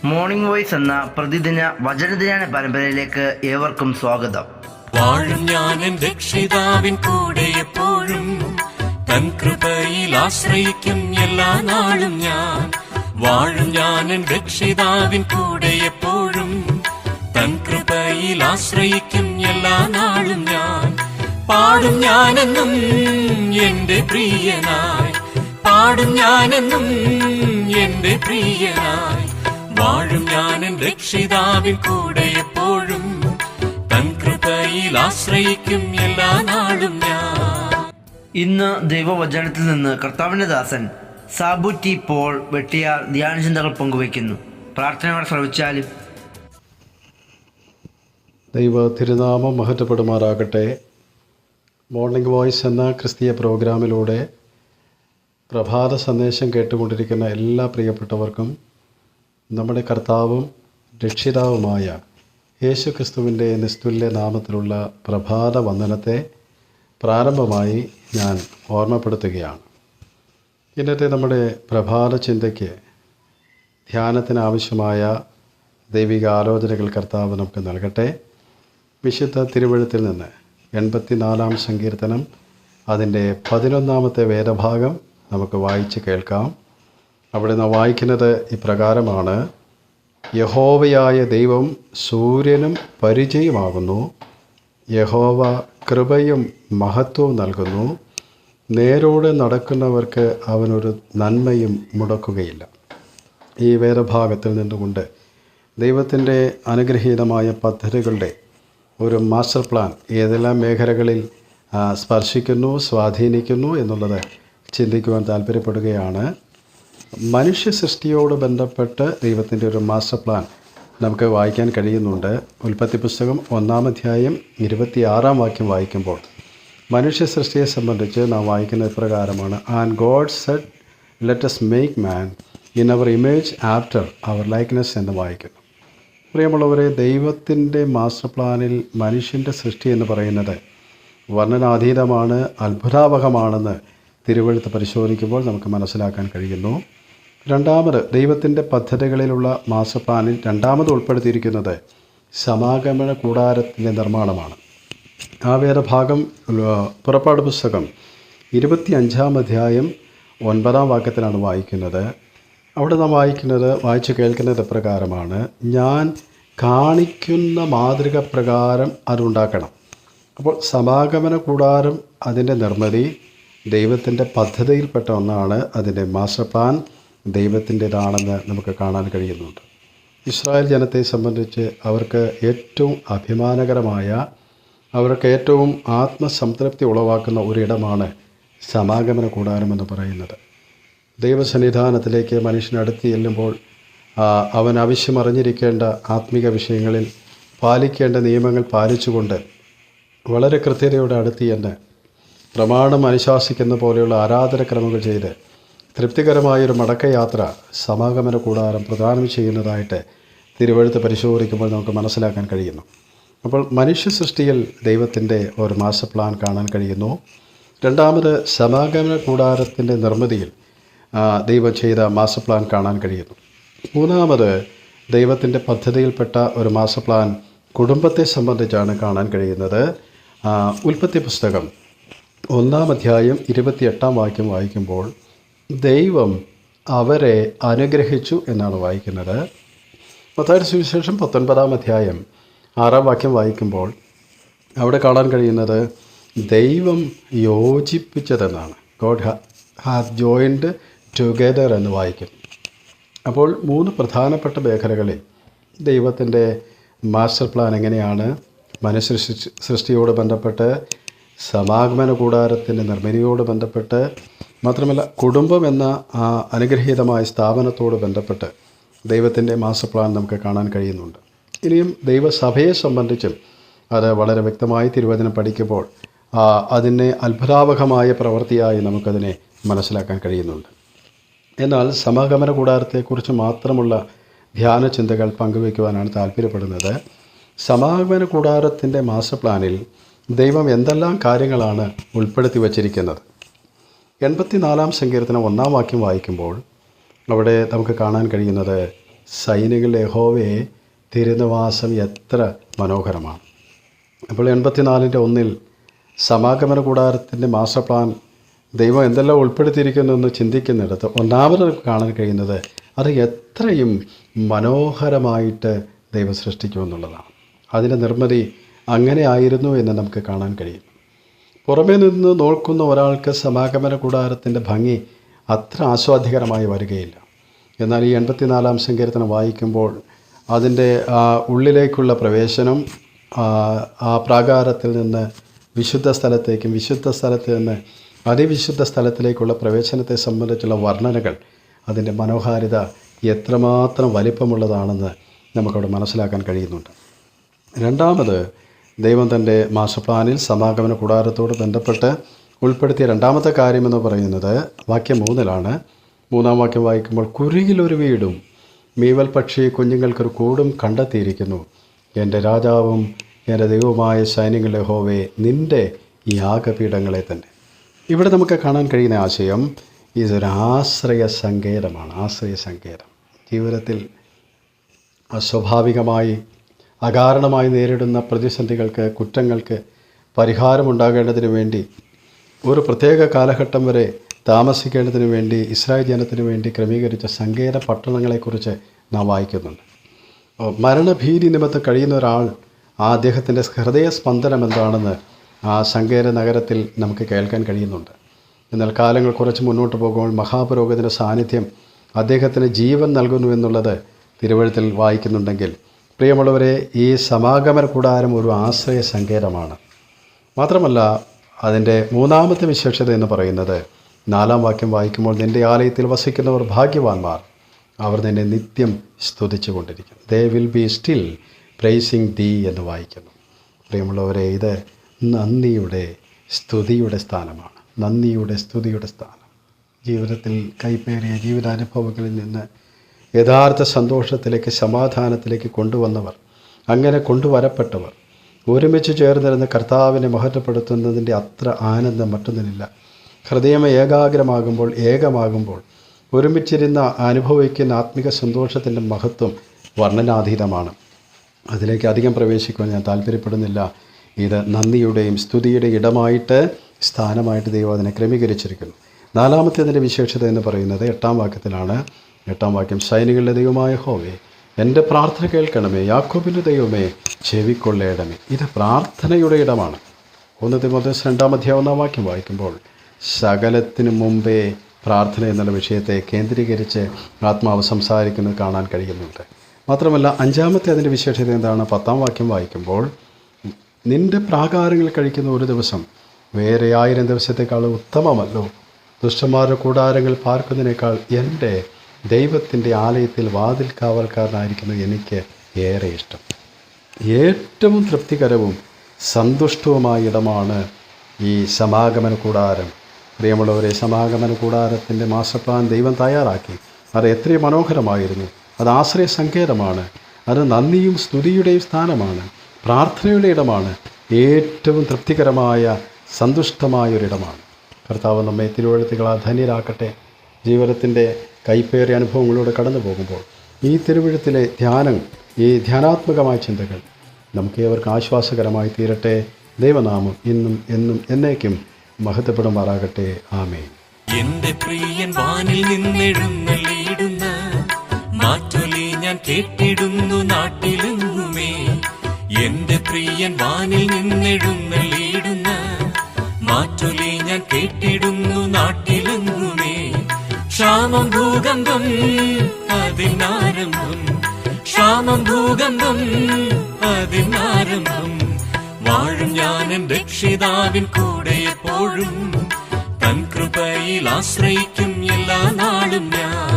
Morning voice എന്ന പ്രതിദിന വചനധ്യാന പരമ്പരയിലേക്ക് ഏവർക്കും സ്വാഗതം. വാഴും ഞാൻ എൻ രക്ഷിതാവിൻ കൂടെ എപ്പോഴും, തൻ കൃപയിൽ ആശ്രയിക്കും എല്ലാ നാളും ഞാൻ. വാഴും ഞാൻ എൻ രക്ഷിതാവിൻ കൂടെ എപ്പോഴും, തൻ കൃപയിൽ ആശ്രയിക്കും എല്ലാ നാളും ഞാൻ. പാടും ഞാനെന്നും എന്റെ പ്രിയനായി, പാടും ഞാനെന്നും എന്റെ പ്രിയനായി. വാഴും ഞാൻ എൻ രക്ഷിതാവിൻ കൂടെ എപ്പോഴും, തൻ കൃപയിൽ ആശ്രയിക്കും എല്ലാ നാളും ഞാൻ. ഇന്ന് ദൈവവചനത്തിൽ നിന്ന് കർത്താവിന്റെ ദാസൻ സാബു ടി പോൾ വെട്ടിയാർ ധ്യാനചിന്തകൾ പങ്കുവയ്ക്കുന്നു. പ്രാർത്ഥനയോടെ ശ്രവിച്ചാലും. ദൈവ തിരുനാമം മഹത്വപ്പെടുമാറാകട്ടെ. മോർണിംഗ് വോയിസ് എന്ന ക്രിസ്തീയ പ്രോഗ്രാമിലൂടെ പ്രഭാത സന്ദേശം കേട്ടുകൊണ്ടിരിക്കുന്ന എല്ലാ പ്രിയപ്പെട്ടവർക്കും നമ്മുടെ കർത്താവും രക്ഷിതാവുമായ യേശു ക്രിസ്തുവിൻ്റെ നിസ്തുല്യ നാമത്തിലുള്ള പ്രഭാത വന്ദനത്തെ പ്രാരംഭമായി ഞാൻ ഓർമ്മപ്പെടുത്തുകയാണ്. ഇന്നത്തെ നമ്മുടെ പ്രഭാത ചിന്തയ്ക്ക് ധ്യാനത്തിന് ആവശ്യമായ ദൈവിക ആലോചനകൾ കർത്താവ് നമുക്ക് നൽകട്ടെ. വിശുദ്ധ തിരുവെഴുത്തിൽ നിന്ന് 84-ാം സങ്കീർത്തനം അതിൻ്റെ 11-ാമത്തെ വേദഭാഗം നമുക്ക് വായിച്ച് കേൾക്കാം. അവിടെ നിന്ന് വായിക്കുന്നത് ഇപ്രകാരമാണ്: യഹോവയായ ദൈവം സൂര്യനും പരിചയമാകുന്നു, യഹോവ കൃപയും മഹത്വവും നൽകുന്നു, നേരോടെ നടക്കുന്നവർക്ക് അവനൊരു നന്മയും മുടക്കുകയില്ല. ഈ വേദഭാഗത്തിൽ നിന്നുകൊണ്ട് ദൈവത്തിൻ്റെ അനുഗ്രഹീതമായ പദ്ധതികളുടെ ഒരു മാസ്റ്റർ പ്ലാൻ ഏതെല്ലാം മേഖലകളിൽ സ്പർശിക്കുന്നു, സ്വാധീനിക്കുന്നു എന്നുള്ളത് ചിന്തിക്കുവാൻ താല്പര്യപ്പെടുകയാണ്. മനുഷ്യ സൃഷ്ടിയോട് ബന്ധപ്പെട്ട് ദൈവത്തിൻ്റെ ഒരു മാസ്റ്റർ പ്ലാൻ നമുക്ക് വായിക്കാൻ കഴിയുന്നുണ്ട്. ഉൽപ്പത്തി പുസ്തകം 1-ാം അധ്യായം 26-ാം വാക്യം വായിക്കുമ്പോൾ മനുഷ്യ സൃഷ്ടിയെ സംബന്ധിച്ച് നാം വായിക്കുന്ന ഇപ്രകാരമാണ്: and God said let us make man in our image after our likeness എന്ന് വായിക്കുന്നു. പ്രിയമുള്ളവരെ, ദൈവത്തിൻ്റെ മാസ്റ്റർ പ്ലാനിൽ മനുഷ്യൻ്റെ സൃഷ്ടി എന്ന് പറയുന്നത് വർണ്ണനാതീതമാണ്, അത്ഭുതാവഹമാണെന്ന് തിരുവെഴുത്ത് പരിശോധിക്കുമ്പോൾ നമുക്ക് മനസ്സിലാക്കാൻ കഴിയുന്നു. രണ്ടാമത്, ദൈവത്തിൻ്റെ പദ്ധതികളിലുള്ള മാസ്റ്റർ പ്ലാനിൽ രണ്ടാമത് ഉൾപ്പെടുത്തിയിരിക്കുന്നത് സമാഗമന കൂടാരത്തിൻ്റെ നിർമ്മാണമാണ്. ആ വേദഭാഗം പുറപ്പാട് പുസ്തകം 25-ാം അധ്യായം 9-ാം വാക്യത്തിലാണ് വായിക്കുന്നത്. അവിടെ നാം വായിച്ചു കേൾക്കുന്നത് പ്രകാരമാണ്: ഞാൻ കാണിക്കുന്ന മാതൃക പ്രകാരം അതുണ്ടാക്കണം. അപ്പോൾ സമാഗമന കൂടാരം അതിൻ്റെ നിർമ്മിതി ദൈവത്തിൻ്റെ പദ്ധതിയിൽപ്പെട്ട ഒന്നാണ്. അതിൻ്റെ മാസ്റ്റർ പ്ലാൻ ദൈവത്തിൻ്റെതാണെന്ന് നമുക്ക് കാണാൻ കഴിയുന്നുണ്ട്. ഇസ്രായേൽ ജനത്തെ സംബന്ധിച്ച് അവർക്ക് ഏറ്റവും അഭിമാനകരമായ, അവർക്ക് ഏറ്റവും ആത്മസംതൃപ്തി ഉളവാക്കുന്ന ഒരിടമാണ് സമാഗമന കൂടാരം എന്ന് പറയുന്നത്. ദൈവസന്നിധാനത്തിലേക്ക് മനുഷ്യൻ അടുത്ത് ചെല്ലുമ്പോൾ അവൻ ആവശ്യമറിഞ്ഞിരിക്കേണ്ട ആത്മീക വിഷയങ്ങളിൽ പാലിക്കേണ്ട നിയമങ്ങൾ പാലിച്ചുകൊണ്ട് വളരെ കൃത്യതയോടെ അടുത്ത് ചെന്ന് പ്രമാണം അനുശാസിക്കുന്ന പോലെയുള്ള ആരാധനക്രമങ്ങൾ ചെയ്ത് തൃപ്തികരമായൊരു മടക്കയാത്ര സമാഗമന കൂടാരം പ്രദാനം ചെയ്യുന്നതായിട്ട് തിരുവെഴുത്ത് പരിശോധിക്കുമ്പോൾ നമുക്ക് മനസ്സിലാക്കാൻ കഴിയുന്നു. അപ്പോൾ മനുഷ്യ സൃഷ്ടിയിൽ ദൈവത്തിൻ്റെ ഒരു മാസ്റ്റർ പ്ലാൻ കാണാൻ കഴിയുന്നു. രണ്ടാമത്, സമാഗമന കൂടാരത്തിൻ്റെ നിർമ്മിതിയിൽ ദൈവം ചെയ്ത മാസ്റ്റർ പ്ലാൻ കാണാൻ കഴിയുന്നു. മൂന്നാമത്, ദൈവത്തിൻ്റെ പദ്ധതിയിൽപ്പെട്ട ഒരു മാസ്റ്റർ പ്ലാൻ കുടുംബത്തെ സംബന്ധിച്ചാണ് കാണാൻ കഴിയുന്നത്. ഉൽപ്പത്തി പുസ്തകം 1-ാം അധ്യായം 28-ാം വാക്യം വായിക്കുമ്പോൾ ദൈവം അവരെ അനുഗ്രഹിച്ചു എന്നാണ് വായിക്കുന്നത്. മത്തായിയുടെ സുവിശേഷം 19-ാം അധ്യായം 6-ാം വാക്യം വായിക്കുമ്പോൾ അവിടെ കാണാൻ കഴിയുന്നത് ദൈവം യോജിപ്പിച്ചതെന്നാണ്. ഗോഡ് ഹാത്ത് ജോയിൻഡ് ടുഗെദർ എന്ന് വായിക്കും. അപ്പോൾ 3 പ്രധാനപ്പെട്ട മേഖലകളിൽ ദൈവത്തിൻ്റെ മാസ്റ്റർ പ്ലാൻ എങ്ങനെയാണ് മനുഷ്യ സൃഷ്ടിയോട് ബന്ധപ്പെട്ട്, സമാഗമന കൂടാരത്തിൻ്റെ നിർമ്മിതിയോട് ബന്ധപ്പെട്ട്, മാത്രമല്ല കുടുംബം എന്ന ആ അനുഗ്രഹീതമായ സ്ഥാപനത്തോട് ബന്ധപ്പെട്ട് ദൈവത്തിൻ്റെ മാസ്റ്റർ പ്ലാൻ നമുക്ക് കാണാൻ കഴിയുന്നുണ്ട്. ഇനിയും ദൈവസഭയെ സംബന്ധിച്ചും അത് വളരെ വ്യക്തമായി തിരുവചനം പഠിക്കുമ്പോൾ അതിനെ അത്ഭുതാവഹമായ പ്രവൃത്തിയായി നമുക്കതിനെ മനസ്സിലാക്കാൻ കഴിയുന്നുണ്ട്. എന്നാൽ സമാഗമന കൂടാരത്തെക്കുറിച്ച് മാത്രമുള്ള ധ്യാന ചിന്തകൾ പങ്കുവയ്ക്കുവാനാണ് താല്പര്യപ്പെടുന്നത്. സമാഗമന കൂടാരത്തിൻ്റെ മാസ്റ്റർ പ്ലാനിൽ ദൈവം എന്തെല്ലാം കാര്യങ്ങളാണ് ഉൾപ്പെടുത്തി വച്ചിരിക്കുന്നത്? 84-ാം സങ്കീർത്തനം 1-ാം വാക്യം വായിക്കുമ്പോൾ അവിടെ നമുക്ക് കാണാൻ കഴിയുന്നത് സൈനികളുടെ യഹോവയെ തിരുനിവാസം എത്ര മനോഹരമാണ്. അപ്പോൾ 84:1 സമാഗമന കൂടാരത്തിൻ്റെ മാസ്റ്റർ പ്ലാൻ ദൈവം എന്തെല്ലാം ഉൾപ്പെടുത്തിയിരിക്കുന്നു എന്ന് ചിന്തിക്കുന്നിടത്ത് ഒന്നാമത് കാണാൻ കഴിയുന്നത് അത് എത്രയും മനോഹരമായിട്ട് ദൈവം സൃഷ്ടിക്കുമെന്നുള്ളതാണ്. അതിൻ്റെ നിർമ്മിതി അങ്ങനെ ആയിരുന്നു എന്ന് നമുക്ക് കാണാൻ കഴിയും. പുറമേ നിന്ന് നോക്കുന്ന ഒരാൾക്ക് സമാഗമന കൂടാരത്തിൻ്റെ ഭംഗി അത്ര ആസ്വാദ്യകരമായി വരികയില്ല. എന്നാൽ ഈ 84-ാം സങ്കീർത്തനം വായിക്കുമ്പോൾ അതിൻ്റെ ഉള്ളിലേക്കുള്ള പ്രവേശനം, ആ പ്രാകാരത്തിൽ നിന്ന് വിശുദ്ധ സ്ഥലത്തേക്കും വിശുദ്ധ സ്ഥലത്ത് നിന്ന് അതിവിശുദ്ധ സ്ഥലത്തിലേക്കുള്ള പ്രവേശനത്തെ സംബന്ധിച്ചുള്ള വർണ്ണനകൾ, അതിൻ്റെ മനോഹാരിത എത്രമാത്രം വലിപ്പമുള്ളതാണെന്ന് നമുക്കവിടെ മനസ്സിലാക്കാൻ കഴിയുന്നുണ്ട്. രണ്ടാമത് ദൈവം തൻ്റെ മാസ്റ്റർ പ്ലാനിൽ സമാഗമന കൂടാരത്തോട് ബന്ധപ്പെട്ട് ഉൾപ്പെടുത്തിയ രണ്ടാമത്തെ കാര്യമെന്ന് പറയുന്നത് വാക്യം 3-ലാണ്. 3-ാം വാക്യം വായിക്കുമ്പോൾ കുരുകിലൊരു വീടും മീവൽ പക്ഷി കുഞ്ഞുങ്ങൾക്കൊരു കൂടും കണ്ടെത്തിയിരിക്കുന്നു. എൻ്റെ രാജാവും എൻ്റെ ദൈവവുമായ സൈന്യങ്ങളുടെ യഹോവേ, നിൻ്റെ ഈ യാഗപീഠങ്ങളെ തന്നെ. ഇവിടെ നമുക്ക് കാണാൻ കഴിയുന്ന ആശയം ഇതൊരു ആശ്രയ സങ്കേതമാണ്. ആശ്രയ സങ്കേതം ജീവിതത്തിൽ അസ്വാഭാവികമായി അകാരണമായി നേരിടുന്ന പ്രതിസന്ധികൾക്ക്, കുറ്റങ്ങൾക്ക് പരിഹാരമുണ്ടാകേണ്ടതിന് വേണ്ടി ഒരു പ്രത്യേക കാലഘട്ടം വരെ താമസിക്കേണ്ടതിന് വേണ്ടി ഇസ്രായേൽ ജനത്തിന് വേണ്ടി ക്രമീകരിച്ച സങ്കേത പട്ടണങ്ങളെക്കുറിച്ച് നാം വായിക്കുന്നുണ്ട്. മരണഭീതി നിമിത്തം കഴിയുന്ന ഒരാൾ അദ്ദേഹത്തിൻ്റെ ഹൃദയസ്പന്ദനം എന്താണെന്ന് ആ സങ്കേത നഗരത്തിൽ നമുക്ക് കേൾക്കാൻ കഴിയുന്നുണ്ട്. എന്നാൽ കാലങ്ങൾ കുറച്ച് മുന്നോട്ട് പോകുമ്പോൾ മഹാപുരോഹിതൻ്റെ സാന്നിധ്യം അദ്ദേഹത്തിന് ജീവൻ നൽകുന്നു എന്നുള്ളത് തിരുവഴുത്തിൽ വായിക്കുന്നുണ്ടെങ്കിൽ, പ്രിയമുള്ളവരെ, ഈ സമാഗമന കൂടാരം ഒരു ആശ്രയ സങ്കേതമാണ്. മാത്രമല്ല അതിൻ്റെ മൂന്നാമത്തെ വിശേഷത എന്ന് പറയുന്നത് 4-ാം വാക്യം വായിക്കുമ്പോൾ നിൻ്റെ ആലയത്തിൽ വസിക്കുന്നവർ ഭാഗ്യവാന്മാർ, അവർ നിന്നെ നിത്യം സ്തുതിച്ചു കൊണ്ടിരിക്കും. They will be still pricing ദീ എന്ന് വായിക്കുന്നു. പ്രിയമുള്ളവരെ, ഇത് നന്ദിയുടെ സ്തുതിയുടെ സ്ഥാനമാണ്. നന്ദിയുടെ സ്തുതിയുടെ സ്ഥാനം. ജീവിതത്തിൽ കൈപ്പേറിയ ജീവിതാനുഭവങ്ങളിൽ നിന്ന് യഥാർത്ഥ സന്തോഷത്തിലേക്ക്, സമാധാനത്തിലേക്ക് കൊണ്ടുവന്നവർ, അങ്ങനെ കൊണ്ടുവരപ്പെട്ടവർ ഒരുമിച്ച് ചേർന്നിരുന്ന കർത്താവിനെ മഹത്വപ്പെടുത്തുന്നതിൻ്റെ അത്ര ആനന്ദം മറ്റൊന്നിനില്ല. ഹൃദയം ഏകമാകുമ്പോൾ ഒരുമിച്ചിരുന്ന് അനുഭവിക്കുന്ന ആത്മിക സന്തോഷത്തിൻ്റെ മഹത്വം വർണ്ണനാതീതമാണ്. അതിലേക്ക് അധികം പ്രവേശിക്കുവാൻ ഞാൻ താല്പര്യപ്പെടുന്നില്ല. ഇത് നന്ദിയുടെയും സ്തുതിയുടെയും ഇടമായിട്ട്, സ്ഥാനമായിട്ട് ദൈവം അതിനെ ക്രമീകരിച്ചിരിക്കുന്നു. 4-ാമത്തേതിൻ്റെ വിശേഷത എന്ന് പറയുന്നത് 8-ാം വാക്യത്തിലാണ്. 8-ാം വാക്യം സൈനികളുടെ ദൈവമായ യഹോവേ, എൻ്റെ പ്രാർത്ഥന കേൾക്കണമേ, യാക്കോബിൻ്റെ ദൈവമേ ചെവിക്കൊള്ളേണമേ. ഇത് പ്രാർത്ഥനയുടെ ഇടമാണ്. 1 തിമോഥെയോസ് 2-ാം അധ്യായം 1-ാം വാക്യം വായിക്കുമ്പോൾ സകലത്തിനു മുമ്പേ പ്രാർത്ഥന എന്നുള്ള വിഷയത്തെ കേന്ദ്രീകരിച്ച് ആത്മാവ് സംസാരിക്കുന്നത് കാണാൻ കഴിയുന്നുണ്ട്. മാത്രമല്ല 5-ാമത്തെ അതിൻ്റെ വിശേഷത എന്താണ്? 10-ാം വാക്യം വായിക്കുമ്പോൾ നിൻ്റെ പ്രാകാരങ്ങൾ കഴിക്കുന്ന ഒരു ദിവസം വേറെ 1000 ദിവസത്തേക്കാൾ ഉത്തമമല്ലോ. ദുഷ്ടന്മാരുടെ കൂടാരങ്ങൾ പാർക്കുന്നതിനേക്കാൾ എൻ്റെ ദൈവത്തിൻ്റെ ആലയത്തിൽ വാതിൽ കാവൽക്കാരനായിരിക്കുന്നത് എനിക്ക് ഏറെ ഇഷ്ടം. ഏറ്റവും തൃപ്തികരവും സന്തുഷ്ടവുമായ ഇടമാണ് ഈ സമാഗമന കൂടാരം. പ്രിയമുള്ളവരെ, സമാഗമന കൂടാരത്തിൻ്റെ മാസ്റ്റർ പ്ലാൻ ദൈവം തയ്യാറാക്കി. അത് എത്രയും മനോഹരമായിരുന്നു. അത് ആശ്രയ സങ്കേതമാണ്. അത് നന്ദിയും സ്തുതിയുടെയും സ്ഥാനമാണ്. പ്രാർത്ഥനയുടെ ഇടമാണ്. ഏറ്റവും തൃപ്തികരമായ സന്തുഷ്ടമായൊരിടമാണ്. കർത്താവ് നമ്മെ തിരുവഴുത്തുകളാൽ ധന്യരാക്കട്ടെ. ജീവിതത്തിൻ്റെ കൈപ്പേറിയ അനുഭവങ്ങളിലൂടെ കടന്നു പോകുമ്പോൾ ഈ തിരുവഴുത്തിലെ ധ്യാനം, ഈ ധ്യാനാത്മകമായ ചിന്തകൾ നമുക്ക് ഏവർക്കും ആശ്വാസകരമായി തീരട്ടെ. ദൈവനാമം ഇന്നും എന്നും എന്നേക്കും മഹത്വപ്പെടുമാറാകട്ടെ. ആമേൻ. എന്റെ പ്രിയൻ വാനിൽ നിന്നെഴുന്നള്ളിയിടുന്ന മാറ്റൊലി ഞാൻ കേട്ടിടുന്നു നാട്ടിലെങ്ങുമേ. എന്റെ പ്രിയൻ വാനിൽ നിന്നെഴുന്നള്ളിയിടുന്ന മാറ്റൊലി ഞാൻ കേട്ടിടുന്നു നാട്ടിലെങ്ങുമേ. ക്ഷാമം ഭൂകമ്പം അതിനാരംഭം, ക്ഷാമം ഭൂകമ്പം അതിനാരംഭം. വാഴും ഞാൻ എൻ രക്ഷിതാവിൻ കൂടെ എപ്പോഴും, തൻ കൃപയിൽ ആശ്രയിക്കും എല്ലാ നാളും ഞാൻ.